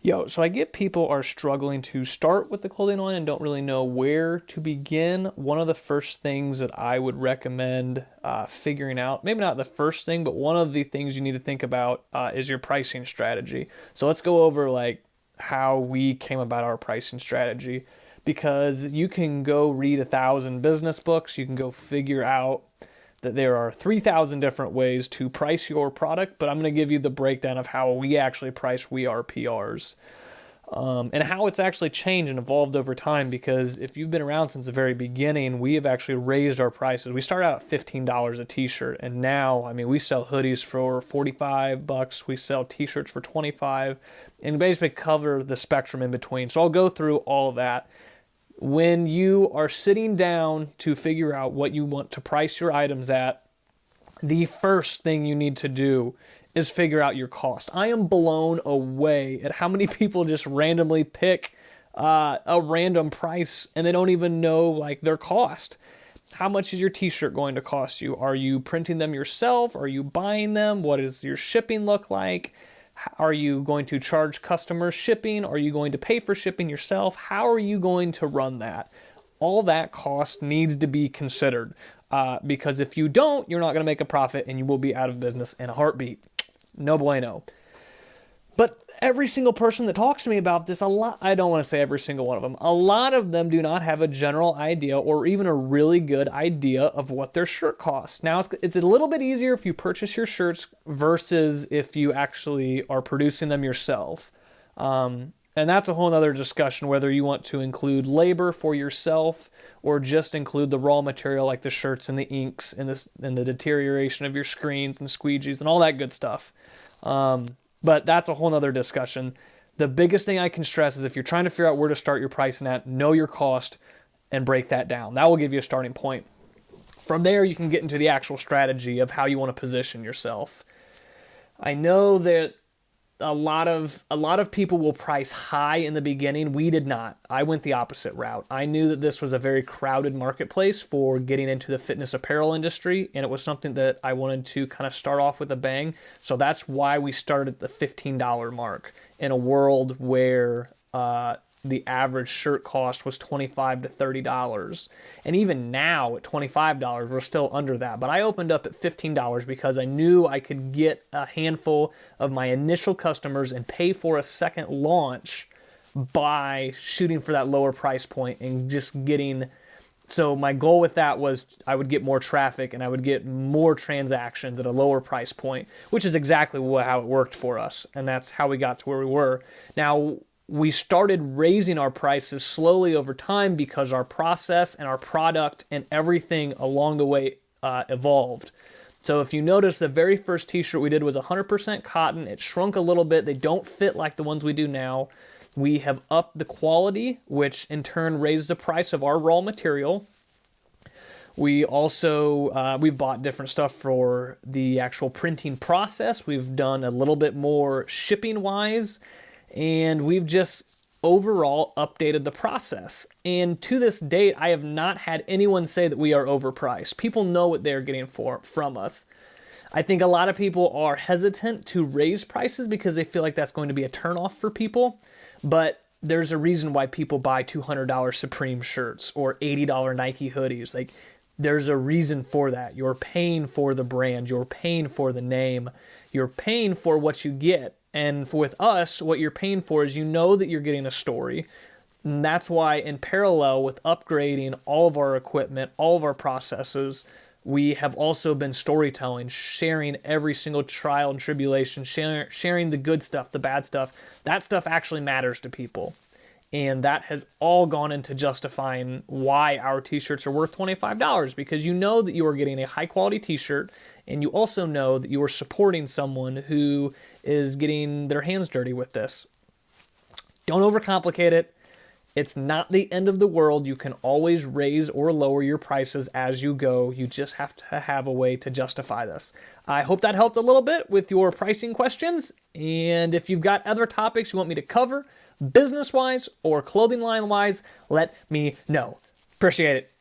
So I get people are struggling to start with the clothing line and don't really know where to begin. One of the first things that I would recommend figuring out, maybe not the first thing, but one of the things you need to think about is your pricing strategy. So let's go over like how we came about our pricing strategy, because you can go read 1,000 business books, you can go figure out that there are 3,000 different ways to price your product, but I'm going to give you the breakdown of how we actually price We Are PRs, and how it's actually changed and evolved over time. Because if you've been around since the very beginning, we have actually raised our prices. We started out at $15 a t-shirt, and now, I mean, we sell hoodies for $45, we sell t-shirts for $25, and basically cover the spectrum in between. So I'll go through all of that. When you are sitting down to figure out what you want to price your items at, the first thing you need to do is figure out your cost. I am blown away at how many people just randomly pick a random price and they don't even know like their cost. How much is your t-shirt going to cost you? Are you printing them yourself? Are you buying them? What does your shipping look like? Are you going to charge customers shipping? Are you going to pay for shipping yourself? How are you going to run that? All that cost needs to be considered, because if you don't, you're not going to make a profit and you will be out of business in a heartbeat. No bueno. But every single person that talks to me about this, I don't want to say every single one of them, a lot of them do not have a general idea or even a really good idea of what their shirt costs. Now, it's a little bit easier if you purchase your shirts versus if you actually are producing them yourself. And that's a whole other discussion, whether you want to include labor for yourself or just include the raw material like the shirts and the inks and the deterioration of your screens and squeegees and all that good stuff. But that's a whole nother discussion. The biggest thing I can stress is if you're trying to figure out where to start your pricing at, know your cost and break that down. That will give you a starting point. From there, you can get into the actual strategy of how you want to position yourself. I know that a lot of people will price high in the beginning. We did not. I went the opposite route. I knew that this was a very crowded marketplace for getting into the fitness apparel industry, and it was something that I wanted to kind of start off with a bang. So that's why we started at the $15 mark in a world where the average shirt cost was $25 to $30. And even now at $25, we're still under that. But I opened up at $15 because I knew I could get a handful of my initial customers and pay for a second launch by shooting for that lower price point and just getting... So my goal with that was I would get more traffic and I would get more transactions at a lower price point, which is exactly how it worked for us. And that's how we got to where we were. Now, we started raising our prices slowly over time because our process and our product and everything along the way evolved. So if you notice, the very first t-shirt we did was 100% cotton. It shrunk a little bit. They don't fit like the ones we do now. We have upped the quality, which in turn raised the price of our raw material. We also, we've bought different stuff for the actual printing process. We've done a little bit more shipping-wise. And we've just overall updated the process. And to this date, I have not had anyone say that we are overpriced. People know what they're getting from us. I think a lot of people are hesitant to raise prices because they feel like that's going to be a turnoff for people. But there's a reason why people buy $200 Supreme shirts or $80 Nike hoodies. Like, there's a reason for that. You're paying for the brand. You're paying for the name. You're paying for what you get. And with us, what you're paying for is you know that you're getting a story. And that's why in parallel with upgrading all of our equipment, all of our processes, we have also been storytelling, sharing every single trial and tribulation, sharing the good stuff, the bad stuff. That stuff actually matters to people. And that has all gone into justifying why our t-shirts are worth $25, because you know that you are getting a high quality t-shirt, and you also know that you are supporting someone who is getting their hands dirty with this. Don't overcomplicate it. It's not the end of the world. You can always raise or lower your prices as you go. You just have to have a way to justify this. I hope that helped a little bit with your pricing questions. And if you've got other topics you want me to cover, business-wise or clothing line-wise, let me know. Appreciate it.